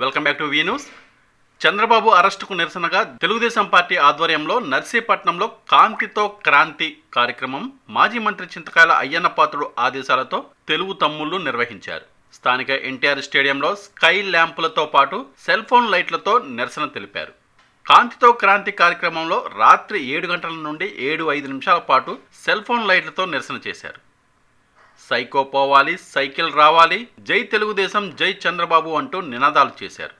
Welcome back to V news. Chandrababu అరెస్టుకు నిరసనగా Telugu Desam party ఆధ్వర్యంలో నర్సీపట్నంలో కాంతితో క్రాంతి కార్యక్రమం మాజీ మంత్రి చింతకాయల అయ్యన్న పాత్రుడు ఆదేశాలతో తెలుగు తమ్ముళ్లు నిర్వహించారు. స్థానిక ఎన్టీఆర్ స్టేడియంలో స్కై ల్యాంపులతో పాటు సెల్ ఫోన్ లైట్లతో నిరసన తెలిపారు. కాంతితో క్రాంతి కార్యక్రమంలో రాత్రి 7 గంటల నుండి 7:05 పాటు సెల్ ఫోన్ లైట్లతో నిరసన చేశారు. సైకో పోవాలి, సైకిల్ రావాలి, జై తెలుగుదేశం, జై చంద్రబాబు అంటూ నినాదాలు చేశారు.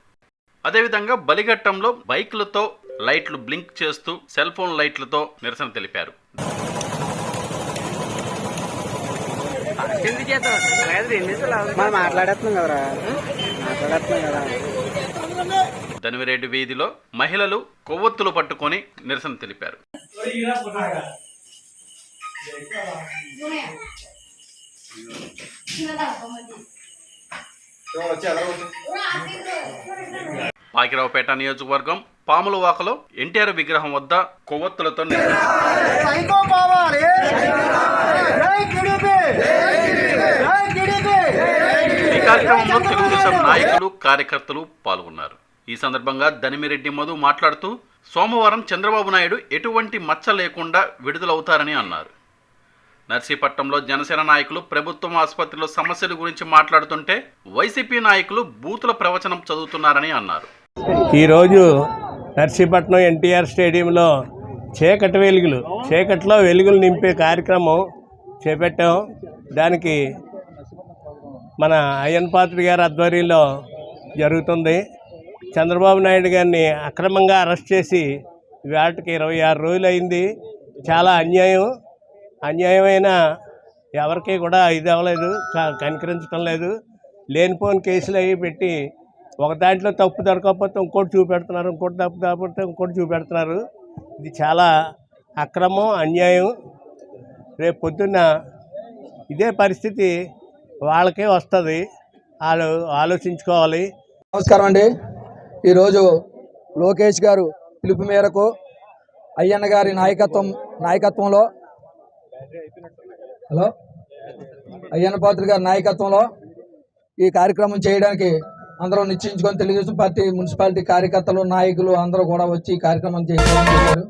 అదేవిధంగా బలిఘట్టంలో బైకులతో లైట్లు బ్లింక్ చేస్తూ సెల్ ఫోన్ లైట్లతో నిరసన తెలిపారు. ధనివిరెడ్డి వీధిలో మహిళలు కొవ్వొత్తులు పట్టుకొని నిరసన తెలిపారు. పాకిరావుపేట నియోజకవర్గం పాములవాకలో ఎన్టీఆర్ విగ్రహం వద్ద కొవ్వొత్తులతో ఈ కార్యక్రమంలో తెలుగుదేశం నాయకులు, కార్యకర్తలు పాల్గొన్నారు. ఈ సందర్భంగా ధనిమిరెడ్డి మధు మాట్లాడుతూ సోమవారం చంద్రబాబు నాయుడు ఎటువంటి మచ్చ లేకుండా విడుదలవుతారని అన్నారు. నర్సీపట్నంలో జనసేన నాయకులు ప్రభుత్వం ఆసుపత్రిలో సమస్యల గురించి మాట్లాడుతుంటే వైసీపీ నాయకులు బూతుల ప్రవచనం చదువుతున్నారని అన్నారు. ఈరోజు నర్సీపట్నం ఎన్టీఆర్ స్టేడియంలో చీకట్లో వెలుగులు నింపే కార్యక్రమం చేపట్టాం. దానికి మన అయ్యన్న పాత్రుడు గారి ఆధ్వర్యంలో జరుగుతుంది. చంద్రబాబు నాయుడు గారిని అక్రమంగా అరెస్ట్ చేసి వాటికి 26 రోజులు అయింది. చాలా అన్యాయమైన ఎవరికి కూడా ఇది అవ్వలేదు, కనికరించడం లేదు. లేనిపోని కేసులు అవి పెట్టి ఒక దాంట్లో తప్పు దొరకకపోతే ఇంకోటి చూపెడుతున్నారు, ఇంకోటి తప్పు దొరకకపోతే ఇంకోటి చూపెడుతున్నారు. ఇది చాలా అక్రమం, అన్యాయం. రేపు పొద్దున్న ఇదే పరిస్థితి వాళ్ళకే వస్తుంది. వాళ్ళు ఆలోచించుకోవాలి. నమస్కారం అండి. ఈరోజు లోకేష్ గారు పిలుపు మేరకు అయ్యన్న గారి నాయకత్వంలో అయ్యన్న పాత్రుడు గారి నాయకత్వంలో ఈ కార్యక్రమం చేయడానికి అందరూ నిశ్చయించుకొని తెలుగుదేశం పార్టీ మున్సిపాలిటీ కార్యకర్తలు, నాయకులు అందరూ కూడా వచ్చి ఈ కార్యక్రమం చేశారు.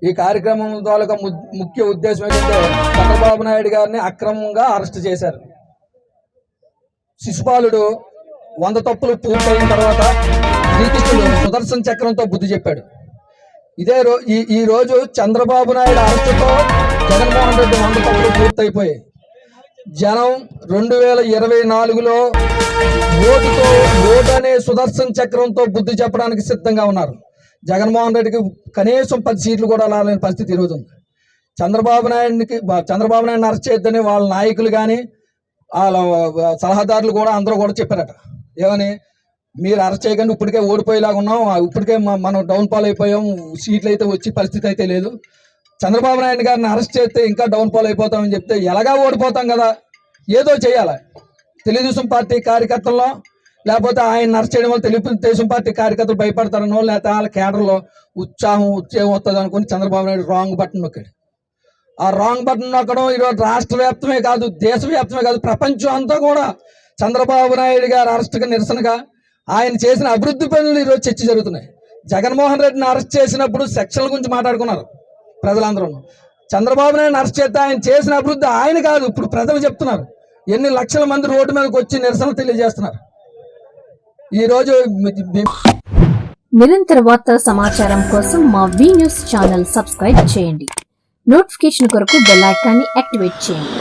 ఈ కార్యక్రమం ద్వారా ముఖ్య ఉద్దేశం ఏంటంటే చంద్రబాబు నాయుడు గారిని అక్రమంగా అరెస్ట్ చేశారు. శిశుపాలుడు 100 తప్పులు పూర్తయిన తర్వాత శ్రీకృష్ణుడు సుదర్శన చక్రంతో బుద్ధి చెప్పాడు. ఈ రోజు చంద్రబాబు నాయుడు అరెస్టుతో జగన్మోహన్ రెడ్డి 100 తప్పులు పూర్తయిపోయాయి. జనం 2024లో ఓటు అనే సుదర్శన చక్రంతో బుద్ధి చెప్పడానికి సిద్ధంగా ఉన్నారు. జగన్మోహన్ రెడ్డికి కనీసం 10 సీట్లు కూడా రాలేని పరిస్థితి ఈరోజు ఉంది. చంద్రబాబు నాయుడిని అరెస్ట్ చేయొద్దని వాళ్ళ నాయకులు కానీ వాళ్ళ సలహాదారులు కూడా అందరూ కూడా చెప్పారట. ఏమని, మీరు అరెస్ట్ చేయకండి, ఇప్పటికే ఓడిపోయేలాగా ఉన్నాం, ఇప్పటికే మనం డౌన్ ఫాల్ అయిపోయాం, సీట్లు అయితే వచ్చే పరిస్థితి అయితే లేదు. చంద్రబాబు నాయుడు గారిని అరెస్ట్ చేస్తే ఇంకా డౌన్ ఫాల్ అయిపోతామని చెప్తే ఎలాగా ఓడిపోతాం కదా, ఏదో చేయాలి. తెలుగుదేశం పార్టీ కార్యకర్తల్లో లేకపోతే ఆయన అరెస్ట్ చేయడం వల్ల తెలుగుదేశం పార్టీ కార్యకర్తలు భయపడతారనో లేకపోతే వాళ్ళ కేడర్లో ఉత్సాహం వస్తుంది అనుకుని చంద్రబాబు నాయుడు రాంగ్ బటన్ నొక్కాడు. ఆ రాంగ్ బటన్ నొక్కడం ఈరోజు రాష్ట్ర వ్యాప్తమే కాదు, దేశవ్యాప్తమే కాదు, ప్రపంచం అంతా కూడా చంద్రబాబు నాయుడు గారి అరెస్టుకు నిరసనగా ఆయన చేసిన అభివృద్ధి పనులు ఈరోజు చర్చ జరుగుతున్నాయి. జగన్మోహన్ రెడ్డిని అరెస్ట్ చేసినప్పుడు సెక్షన్ల గురించి మాట్లాడుకున్నారు ప్రజలందరూ. చంద్రబాబు నాయుడిని అరెస్ట్ చేస్తే ఆయన చేసిన అభివృద్ధి ఆయన కాదు, ఇప్పుడు ప్రజలు చెప్తున్నారు. ఎన్ని లక్షల మంది రోడ్డు మీదకి వచ్చి నిరసన తెలియజేస్తున్నారు. ఈరోజు నిరంతర వార్తా సమాచారం కోసం మా వి న్యూస్ ఛానల్ సబ్స్క్రైబ్ చేయండి. నోటిఫికేషన్ కొరకు బెల్ ఐకాన్ని యాక్టివేట్ చేయండి.